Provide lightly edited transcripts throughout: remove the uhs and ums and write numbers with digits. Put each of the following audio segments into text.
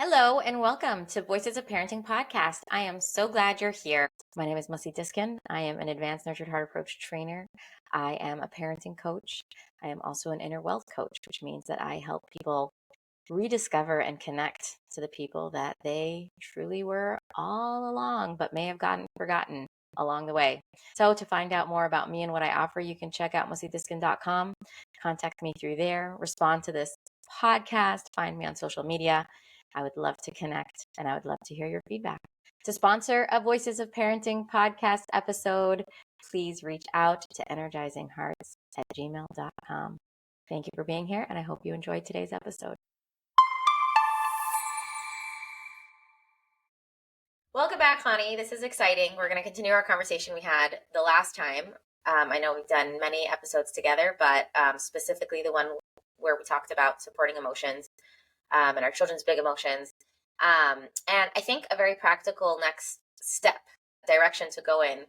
Hello and welcome to Voices of Parenting podcast. I am so glad you're here. My name is Mussi Diskin. I am an advanced nurtured heart approach trainer. I am a parenting coach. I am also an inner wealth coach, which means that I help people rediscover and connect to the people that they truly were all along, but may have gotten forgotten along the way. So to find out more about me and what I offer, you can check out mussidiskin.com, contact me through there, respond to this podcast, find me on social media. I would love to connect and I would love to hear your feedback. To sponsor a Voices of Parenting podcast episode, please reach out to energizinghearts@gmail.com. Thank you for being here, and I hope you enjoyed today's episode. Welcome back, Chanie. This is exciting. We're going to continue our conversation we had the last time. I know we've done many episodes together, but specifically the one where we talked about supporting emotions and our children's big emotions. And I think a very practical next step, direction to go in,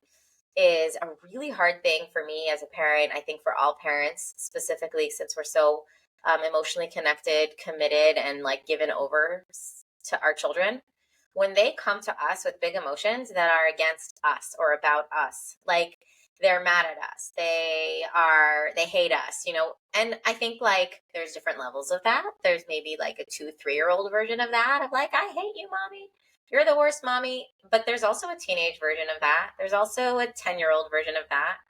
is a really hard thing for me as a parent. I think for all parents, specifically since we're so emotionally connected, committed, and like given over to our children. When they come to us with big emotions that are against us or about us, like they're mad at us, they hate us, and I think like there's different levels of that. There's maybe like a 2-3-year-old version of that, of like, I hate you, mommy, you're the worst, mommy. But there's also a teenage version of that. There's also a 10-year-old version of that.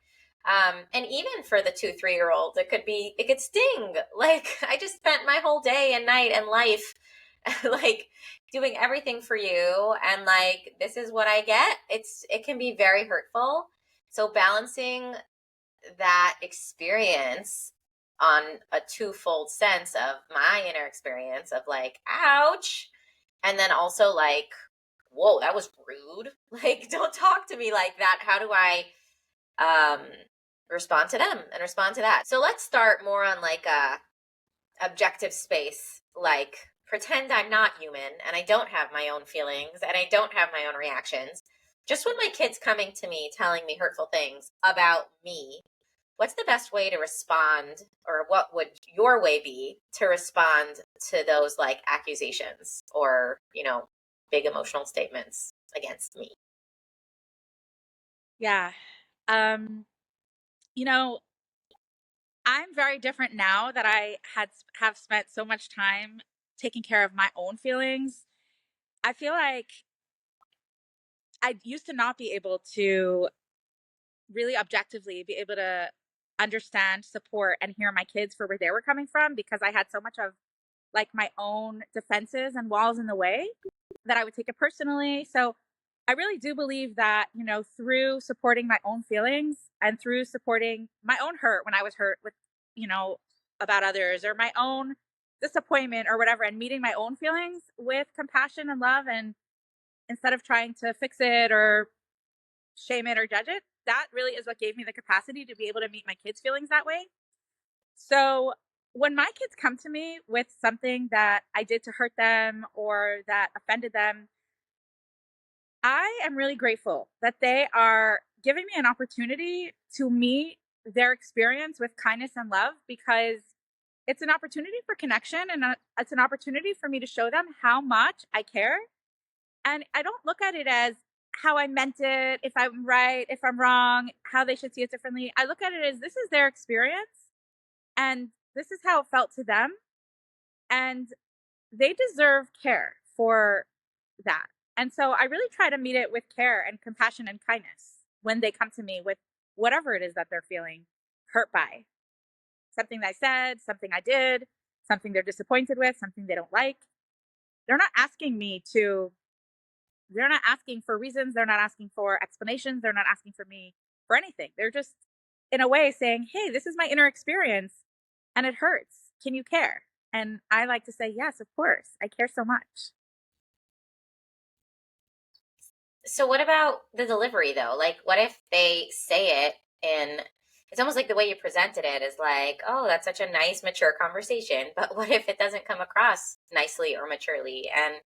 And even for the 2-3-year-old, it could sting. Like, I just spent my whole day and night and life like doing everything for you, and like this is what I get. It can be very hurtful. So balancing that experience on a twofold sense of my inner experience of like, ouch, and then also like, whoa, that was rude. Like, don't talk to me like that. How do I respond to them and respond to that? So let's start more on like a objective space, like pretend I'm not human and I don't have my own feelings and I don't have my own reactions. Just when my kid's coming to me telling me hurtful things about me, what's the best way to respond, or what would your way be to respond to those like accusations or, big emotional statements against me? Yeah. Um, you know, I'm very different now that have spent so much time taking care of my own feelings. I feel like I used to not be able to really objectively be able to understand, support, and hear my kids for where they were coming from because I had so much of like my own defenses and walls in the way that I would take it personally. So I really do believe that, through supporting my own feelings and through supporting my own hurt when I was hurt with, you know, about others or my own disappointment or whatever, and meeting my own feelings with compassion and love, and instead of trying to fix it or shame it or judge it, that really is what gave me the capacity to be able to meet my kids' feelings that way. So when my kids come to me with something that I did to hurt them or that offended them, I am really grateful that they are giving me an opportunity to meet their experience with kindness and love, because it's an opportunity for connection, and it's an opportunity for me to show them how much I care. And I don't look at it as how I meant it, if I'm right, if I'm wrong, how they should see it differently. I look at it as this is their experience and this is how it felt to them. And they deserve care for that. And so I really try to meet it with care and compassion and kindness when they come to me with whatever it is that they're feeling hurt by. Something I said, something I did, something they're disappointed with, something they don't like. They're not asking me to, they're not asking for reasons. They're not asking for explanations. They're not asking for me for anything. They're just, in a way, saying, hey, this is my inner experience and it hurts. Can you care? And I like to say, yes, of course. I care so much. So what about the delivery though? Like, what if they say it in, it's almost like the way you presented it is like, oh, that's such a nice, mature conversation. But what if it doesn't come across nicely or maturely? And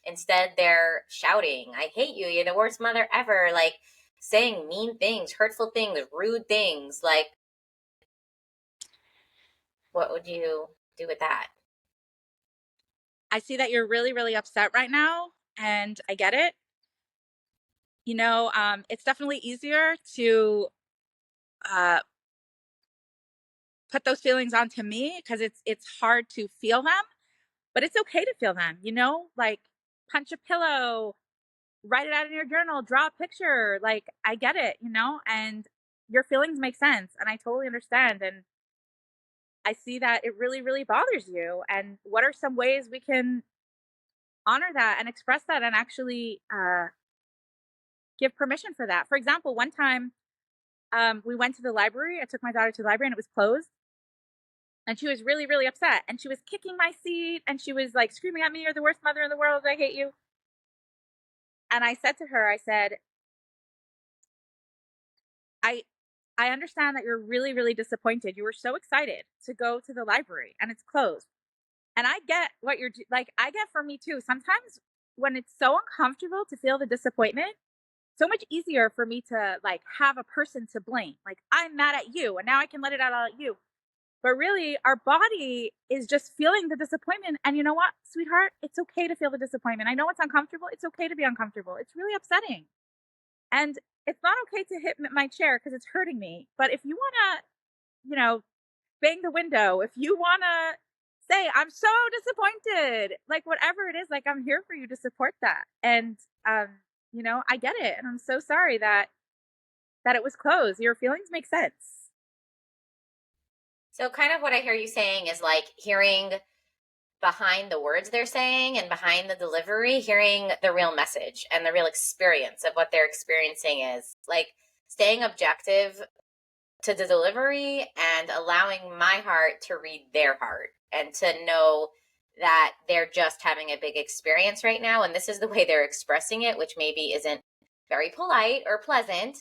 instead they're shouting, I hate you, you're the worst mother ever, like saying mean things, hurtful things, rude things. Like, what would you do with that? I see that you're really, really upset right now, and I get it. It's definitely easier to uh, put those feelings onto me because it's hard to feel them, but it's okay to feel them. Like punch a pillow, write it out in your journal, draw a picture. Like I get it, and your feelings make sense, and I totally understand. And I see that it really, really bothers you. And what are some ways we can honor that and express that and actually give permission for that? For example, one time we went to the library. I took my daughter to the library and it was closed. And she was really, really upset. And she was kicking my seat and she was like screaming at me, "You're the worst mother in the world. I hate you." And I said to her, I said, I I understand that you're really, really disappointed. You were so excited to go to the library and it's closed. And I get what you're like, I get for me too. Sometimes when it's so uncomfortable to feel the disappointment, so much easier for me to like have a person to blame. Like I'm mad at you and now I can let it out at you. But really, our body is just feeling the disappointment. And you know what, sweetheart? It's okay to feel the disappointment. I know it's uncomfortable. It's okay to be uncomfortable. It's really upsetting. And it's not okay to hit my chair because it's hurting me. But if you want to, bang the window, if you want to say, "I'm so disappointed," like whatever it is, like I'm here for you to support that. And, I get it. And I'm so sorry that it was closed. Your feelings make sense. So, kind of what I hear you saying is like hearing behind the words they're saying and behind the delivery, hearing the real message and the real experience of what they're experiencing is like staying objective to the delivery and allowing my heart to read their heart and to know that they're just having a big experience right now. And this is the way they're expressing it, which maybe isn't very polite or pleasant.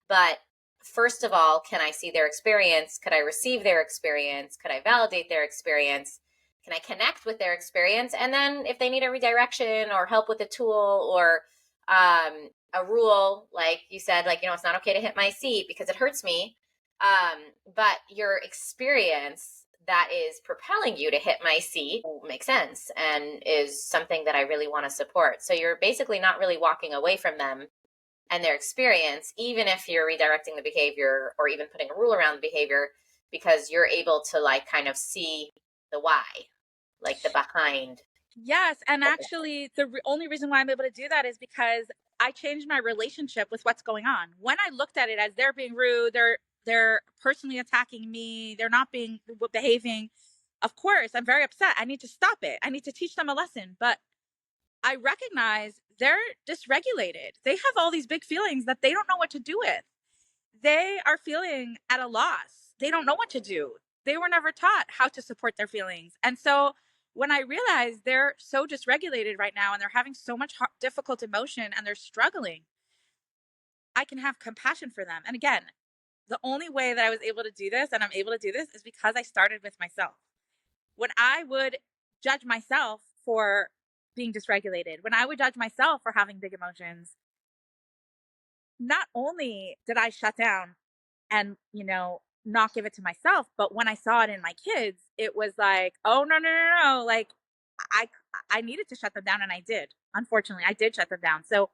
But first of all, can I see their experience? Could I receive their experience? Could I validate their experience? Can I connect with their experience? And then if they need a redirection or help with a tool or a rule, like you said, like, it's not okay to hit my seat because it hurts me. But your experience that is propelling you to hit my seat makes sense and is something that I really want to support. So you're basically not really walking away from them and their experience, even if you're redirecting the behavior or even putting a rule around the behavior, because you're able to like kind of see the why, like the behind. Yes. And actually, the only reason why I'm able to do that is because I changed my relationship with what's going on. When I looked at it as they're being rude, they're personally attacking me, they're not behaving. Of course, I'm very upset. I need to stop it. I need to teach them a lesson. But I recognize they're dysregulated. They have all these big feelings that they don't know what to do with. They are feeling at a loss. They don't know what to do. They were never taught how to support their feelings. And so when I realize they're so dysregulated right now and they're having so much difficult emotion and they're struggling, I can have compassion for them. And again, the only way that I was able to do this and I'm able to do this is because I started with myself. When I would judge myself for being dysregulated, when I would judge myself for having big emotions, not only did I shut down and, not give it to myself, but when I saw it in my kids, it was like, "Oh, no, no, no, no." Like I, I needed to shut them down and I did. Unfortunately, I did shut them down. So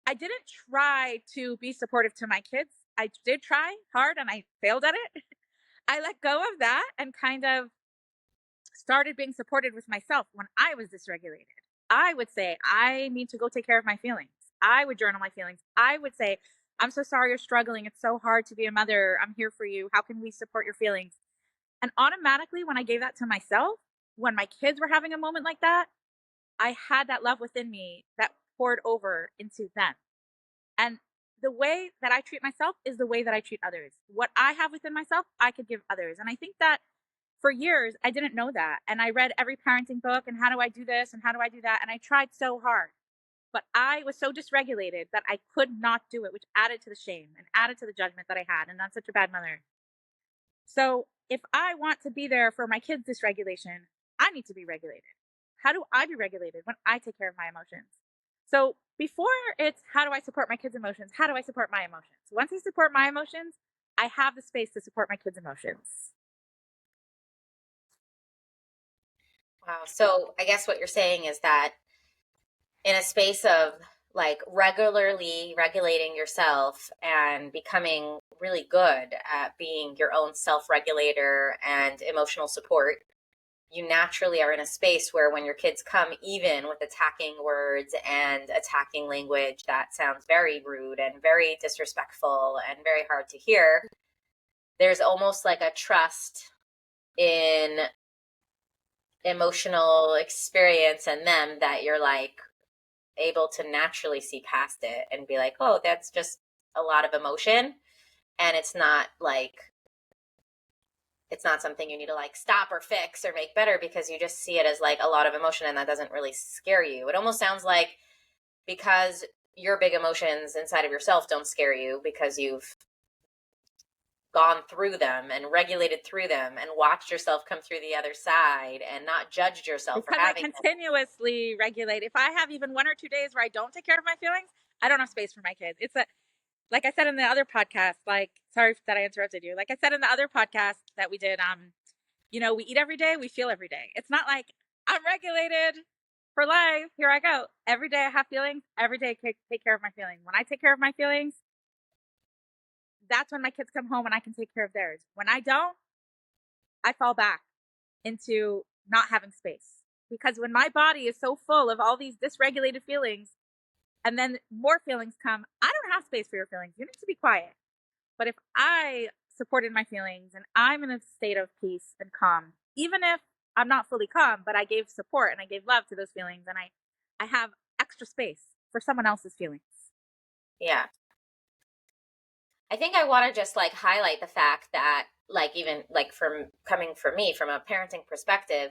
I didn't try to be supportive to my kids. I did try hard and I failed at it. I let go of that and kind of started being supported with myself when I was dysregulated. I would say, "I need to go take care of my feelings." I would journal my feelings. I would say, "I'm so sorry you're struggling. It's so hard to be a mother. I'm here for you. How can we support your feelings?" And automatically, when I gave that to myself, when my kids were having a moment like that, I had that love within me that poured over into them. And the way that I treat myself is the way that I treat others. What I have within myself, I could give others. And I think that for years, I didn't know that. And I read every parenting book and how do I do this and how do I do that? And I tried so hard. But I was so dysregulated that I could not do it, which added to the shame and added to the judgment that I had. And I'm such a bad mother. So if I want to be there for my kids' dysregulation, I need to be regulated. How do I be regulated when I take care of my emotions? So before it's how do I support my kids' emotions? How do I support my emotions? Once I support my emotions, I have the space to support my kids' emotions. Wow. So I guess what you're saying is that in a space of like regularly regulating yourself and becoming really good at being your own self regulator and emotional support, you naturally are in a space where when your kids come even with attacking words and attacking language that sounds very rude and very disrespectful and very hard to hear, there's almost like a trust in emotional experience and them that you're like able to naturally see past it and be like, oh, that's just a lot of emotion. And it's not something you need to like stop or fix or make better, because you just see it as like a lot of emotion and that doesn't really scare you. It almost sounds like because your big emotions inside of yourself don't scare you because you've gone through them and regulated through them and watched yourself come through the other side and not judged yourself for Because I having them. continuously regulate. If I have even 1 or 2 days where I don't take care of my feelings, I don't have space for my kids. It's a, like I said in the other podcast, like, sorry that I interrupted you. Like I said in the other podcast that we did, we eat every day, we feel every day. It's not like I'm regulated for life. Here I go. Every day I have feelings. Every day I take care of my feelings. When I take care of my feelings, that's when my kids come home and I can take care of theirs. When I don't, I fall back into not having space. Because when my body is so full of all these dysregulated feelings and then more feelings come, I don't have space for your feelings. You need to be quiet. But if I supported my feelings and I'm in a state of peace and calm, even if I'm not fully calm, but I gave support and I gave love to those feelings, and I have extra space for someone else's feelings. Yeah. I think I want to just like highlight the fact that, like, even like from coming from me from a parenting perspective,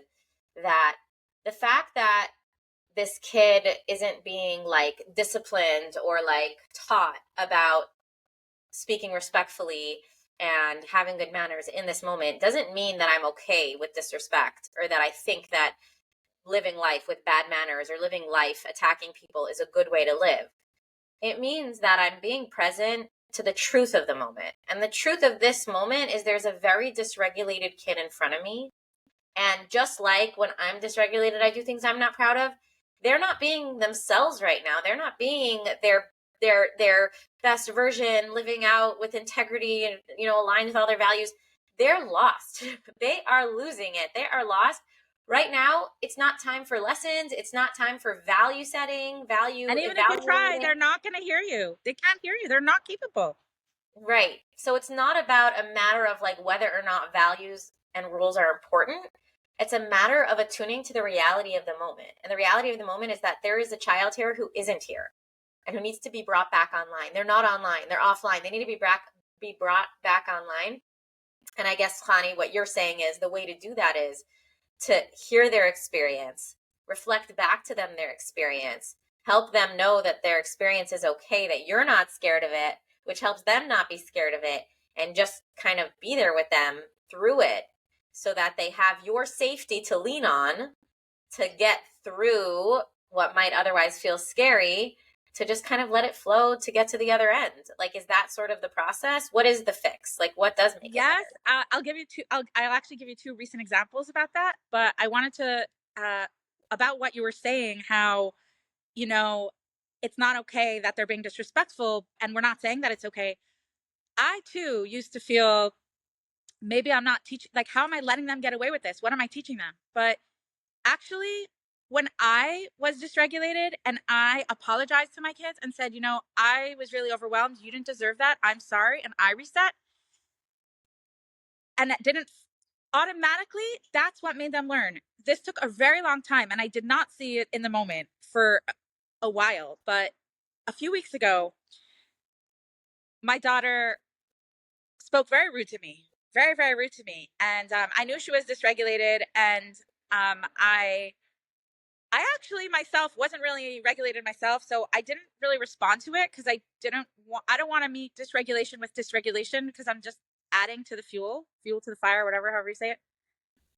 that the fact that this kid isn't being like disciplined or like taught about speaking respectfully and having good manners in this moment doesn't mean that I'm okay with disrespect, or that I think that living life with bad manners or living life attacking people is a good way to live. It means that I'm being present to the truth of the moment. And the truth of this moment is there's a very dysregulated kid in front of me. And just like when I'm dysregulated, I do things I'm not proud of. They're not being themselves right now. They're not being their best version, living out with integrity and aligned with all their values. They're lost. They are losing it. They are lost. Right now, it's not time for lessons. It's not time for value setting, value And even if you try, evaluating. they're not going to hear you. They can't hear you. They're not capable. Right. So it's not about a matter of like whether or not values and rules are important. It's a matter of attuning to the reality of the moment. And the reality of the moment is that there is a child here who isn't here and who needs to be brought back online. They're not online. They're offline. They need to be brought back online. And I guess, Chanie, what you're saying is the way to do that is to hear their experience, reflect back to them their experience, help them know that their experience is okay, that you're not scared of it, which helps them not be scared of it, and just kind of be there with them through it so that they have your safety to lean on to get through what might otherwise feel scary, to just kind of let it flow to get to the other end. Like, is that sort of the process? What is the fix? Like, what does make it Yes, better? I'll give you two. I'll actually give you 2 recent examples about that. But I wanted to about what you were saying. How you know it's not okay that they're being disrespectful, and we're not saying that it's okay. I too used to feel maybe I'm not teaching. Like, how am I letting them get away with this? What am I teaching them? But actually, when I was dysregulated and I apologized to my kids and said, I was really overwhelmed. You didn't deserve that. I'm sorry, and I reset, and that didn't automatically, that's what made them learn. This took a very long time, and I did not see it in the moment for a while. But a few weeks ago, my daughter spoke very rude to me, very, very rude to me. And I knew she was dysregulated. And I actually myself wasn't really regulated myself. So I didn't really respond to it because I don't want to meet dysregulation with dysregulation, because I'm just adding to the fuel to the fire, whatever, however you say it.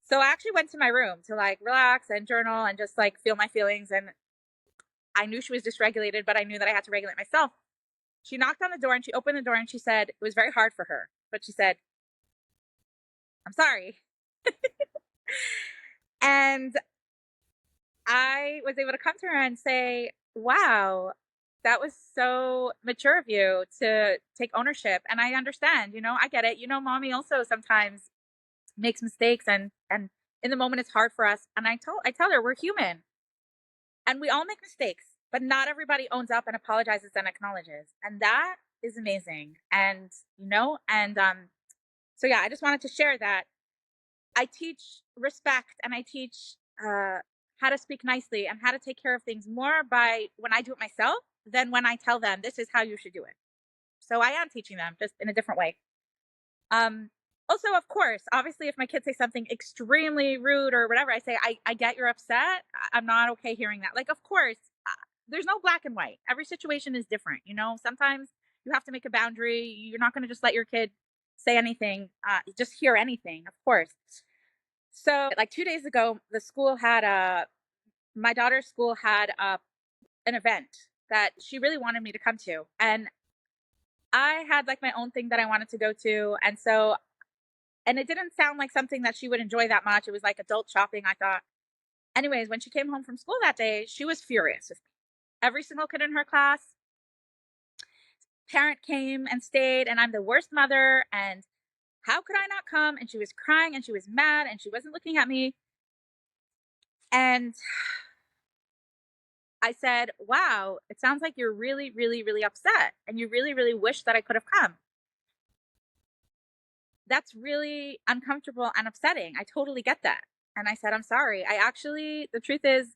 So I actually went to my room to like relax and journal and just like feel my feelings. And I knew she was dysregulated, but I knew that I had to regulate myself. She knocked on the door and she opened the door and she said it was very hard for her, but she said, "I'm sorry." And I was able to come to her and say, wow, that was so mature of you to take ownership. And I understand, I get it. Mommy also sometimes makes mistakes, and in the moment it's hard for us. And I tell her we're human and we all make mistakes, but not everybody owns up and apologizes and acknowledges. And that is amazing. And, so yeah, I just wanted to share that I teach respect, and I teach how to speak nicely and how to take care of things more by when I do it myself than when I tell them this is how you should do it. So I am teaching them just in a different way. Um, Also, of course, obviously, if my kids say something extremely rude or whatever, I say, I get you're upset. I'm not okay hearing that. Like, of course, there's no black and white. Every situation is different. Sometimes you have to make a boundary. You're not going to just let your kid say anything, just hear anything, of course. So, like 2 days ago, my daughter's school had an event that she really wanted me to come to. And I had like my own thing that I wanted to go to. And it didn't sound like something that she would enjoy that much. It was like adult shopping, I thought. Anyways, when she came home from school that day, she was furious with me. Every single kid in her class, parent came and stayed, and I'm the worst mother. And how could I not come? And she was crying and she was mad and she wasn't looking at me. And I said, wow, it sounds like you're really, really, really upset and you really, really wish that I could have come. That's really uncomfortable and upsetting. I totally get that. And I said, I'm sorry. The truth is,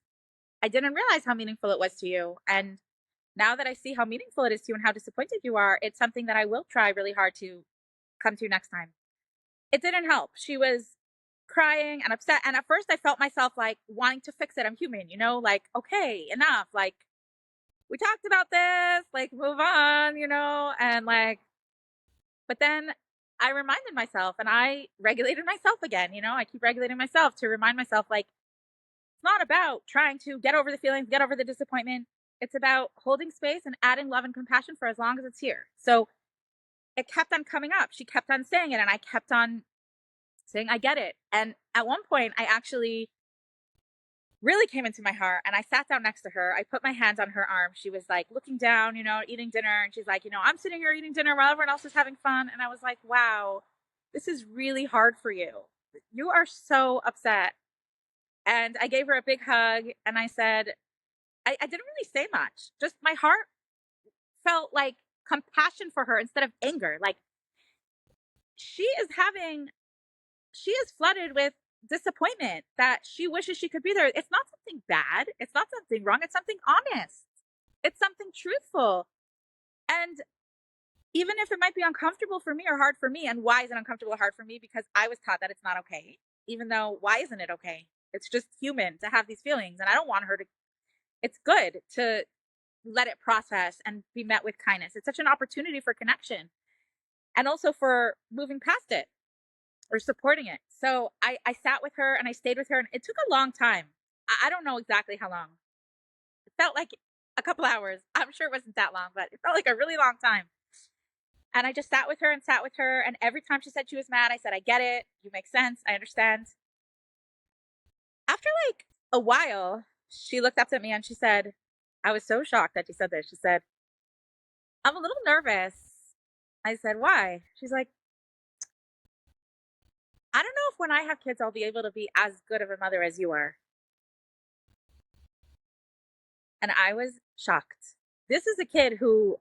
I didn't realize how meaningful it was to you. And now that I see how meaningful it is to you and how disappointed you are, it's something that I will try really hard to come to next time. It didn't help. She was crying and upset. And at first I felt myself like wanting to fix it. I'm human, like, okay, enough. Like, we talked about this, like, move on, and like, but then I reminded myself and I regulated myself again. I keep regulating myself to remind myself, like, it's not about trying to get over the feelings, get over the disappointment. It's about holding space and adding love and compassion for as long as it's here. So it kept on coming up. She kept on saying it, and I kept on saying, I get it. And at one point, I actually really came into my heart, and I sat down next to her. I put my hands on her arm. She was like looking down, eating dinner. And she's like, I'm sitting here eating dinner while everyone else is having fun. And I was like, wow, this is really hard for you. You are so upset. And I gave her a big hug, and I said, I didn't really say much. Just my heart felt like compassion for her instead of anger. Like, she is flooded with disappointment that she wishes she could be there. It's not something bad. It's not something wrong. It's something honest. It's something truthful. And even if it might be uncomfortable for me or hard for me, and why is it uncomfortable or hard for me? Because I was taught that it's not okay. Even though, why isn't it okay? It's just human to have these feelings. And I don't want her to, it's good to let it process and be met with kindness. It's such an opportunity for connection and also for moving past it or supporting it. So I sat with her and I stayed with her, and it took a long time. I don't know exactly how long. It felt like a couple hours. I'm sure it wasn't that long, but it felt like a really long time. And I just sat with her and sat with her. And every time she said she was mad, I said, I get it. You make sense. I understand. After like a while, she looked up at me and she said, I was so shocked that she said this. She said, I'm a little nervous. I said, why? She's like, I don't know if when I have kids, I'll be able to be as good of a mother as you are. And I was shocked. This is a kid who,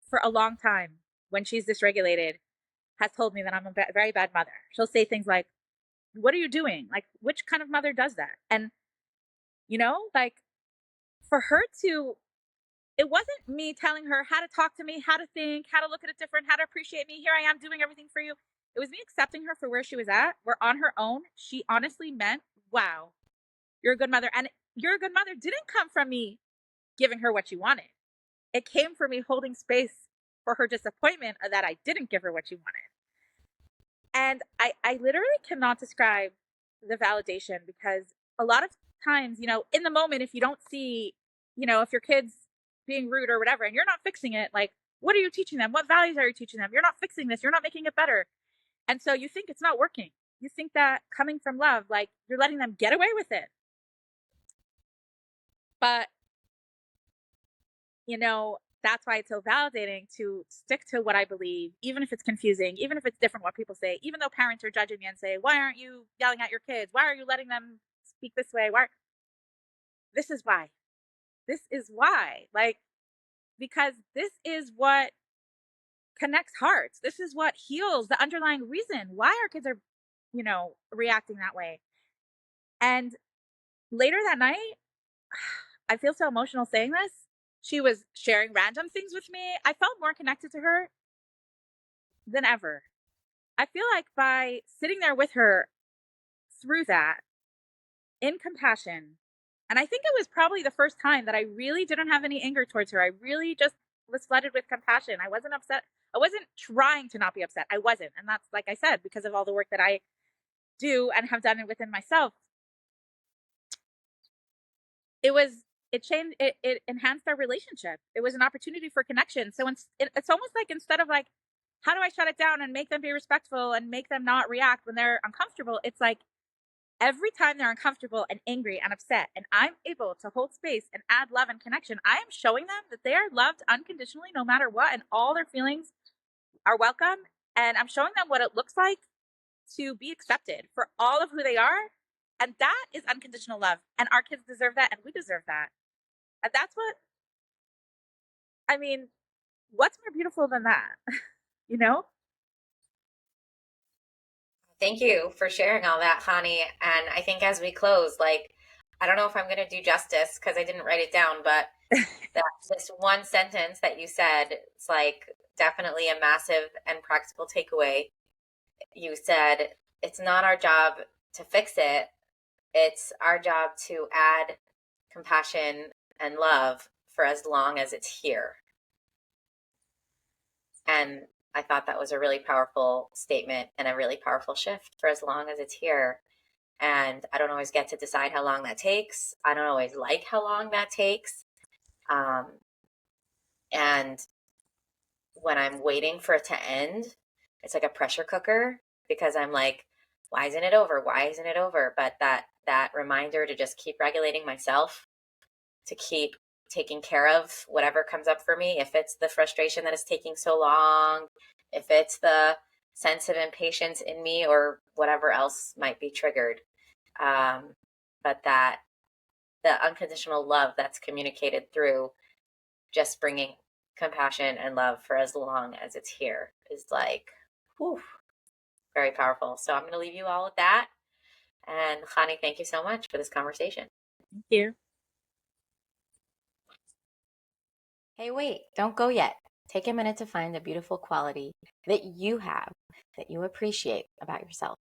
for a long time, when she's dysregulated, has told me that I'm a very bad mother. She'll say things like, what are you doing? Like, which kind of mother does that? And, like, for her to, it wasn't me telling her how to talk to me, how to think, how to look at it different, how to appreciate me. Here I am doing everything for you. It was me accepting her for where she was at. We're on her own. She honestly meant, wow, you're a good mother. And you're a good mother didn't come from me giving her what she wanted. It came from me holding space for her disappointment that I didn't give her what she wanted. And I literally cannot describe the validation, because a lot of times, in the moment, if you don't see, if your kid's being rude or whatever, and you're not fixing it, like, what are you teaching them? What values are you teaching them? You're not fixing this. You're not making it better. And so you think it's not working. You think that coming from love, like, you're letting them get away with it. But, that's why it's so validating to stick to what I believe, even if it's confusing, even if it's different what people say, even though parents are judging me and say, why aren't you yelling at your kids? Why are you letting them speak this way? Why? This is why. This is why. Like, because this is what connects hearts. This is what heals the underlying reason why our kids are, reacting that way. And later that night, I feel so emotional saying this. She was sharing random things with me. I felt more connected to her than ever. I feel like by sitting there with her through that in compassion, and I think it was probably the first time that I really didn't have any anger towards her. I really just was flooded with compassion. I wasn't upset. I wasn't trying to not be upset. I wasn't. And that's, like I said, because of all the work that I do and have done it within myself. It changed, it enhanced our relationship. It was an opportunity for connection. So it's almost like, instead of like, how do I shut it down and make them be respectful and make them not react when they're uncomfortable? It's like, every time they're uncomfortable and angry and upset, and I'm able to hold space and add love and connection, I am showing them that they are loved unconditionally no matter what, and all their feelings are welcome. And I'm showing them what it looks like to be accepted for all of who they are. And that is unconditional love. And our kids deserve that, and we deserve that. And that's what's more beautiful than that? you know? Thank you for sharing all that, Chanie. And I think as we close, like, I don't know if I'm going to do justice because I didn't write it down, but this one sentence that you said, it's like definitely a massive and practical takeaway. You said, it's not our job to fix it. It's our job to add compassion and love for as long as it's here. And I thought that was a really powerful statement and a really powerful shift, for as long as it's here. And I don't always get to decide how long that takes. I don't always like how long that takes. And when I'm waiting for it to end, it's like a pressure cooker, because I'm like, why isn't it over? Why isn't it over? But that reminder to just keep regulating myself, to keep taking care of whatever comes up for me, if it's the frustration that is taking so long, if it's the sense of impatience in me, or whatever else might be triggered. But that the unconditional love that's communicated through just bringing compassion and love for as long as it's here is like, whew, very powerful. So I'm going to leave you all with that. And Chanie, thank you so much for this conversation. Thank you. Hey, wait, don't go yet. Take a minute to find the beautiful quality that you have, that you appreciate about yourself.